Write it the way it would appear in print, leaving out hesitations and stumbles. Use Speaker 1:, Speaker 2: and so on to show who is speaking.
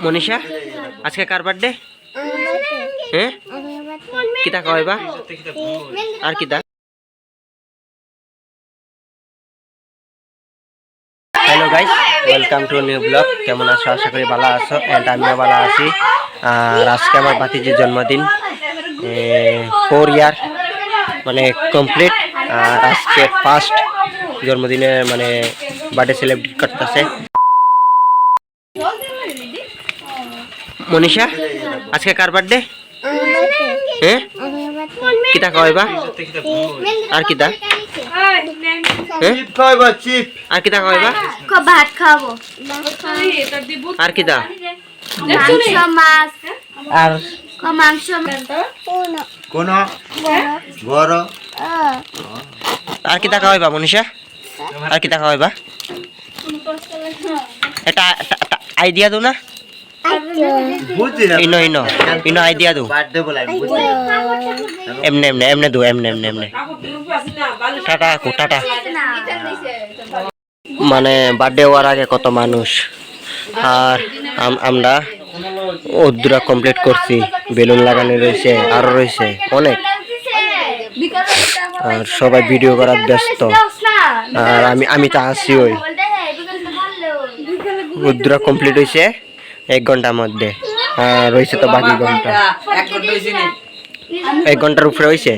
Speaker 1: মনীষা আজকে কার বার্থডে? হ্যাঁ কিতা কইবা আর কিতা? Hello guys, welcome to new blog. কেমন আছো? আশা করি ভালো আছো এন্ড আমিও ভালো আছি। আর আজকে আমার ভাতিজির জন্মদিন, 4 ইয়ার মানে কমপ্লিট। আর আজকে ফার্স্ট জন্মদিনে মানে বার্থডে সেলিব্রেট করতেছে। মনীষা আজকে কার বার্থডে? হ্যাঁ কিতা কইবা আর কিতা? আর কিতা কইবা?
Speaker 2: ভাত খাবো
Speaker 1: আর কিতা?
Speaker 2: মাংস মাছ
Speaker 1: আর
Speaker 2: মাংস
Speaker 3: কোন বড়
Speaker 1: আর কিতা কইবা মনীষা? আর কিতা কইবা? এটা আইডিয়া দো না,
Speaker 3: বুঝছি না
Speaker 1: ইনো ইনো ইনো আইডিয়া দো।
Speaker 3: বার্থডে বলাই
Speaker 1: এমনে এমনে এমনে দো, এমনে এমনে এমনে। টাটা কো টাটা। মানে বার্থডে হওয়ার আগে কত মানুষ, আর আমরা ওদুরা কমপ্লিট করছি। বেলুন লাগানো রয়েছে, আরো রয়েছে অনেক। আর সবাই ভিডিও করার ব্যস্ত, আর আমি তো আসি। ওই ওদুরা কমপ্লিট হয়েছে 1 ঘন্টার মধ্যে, আর রয়েছে তো বাকি ঘন্টা। 1 ঘন্টার উপরে হয়েছে।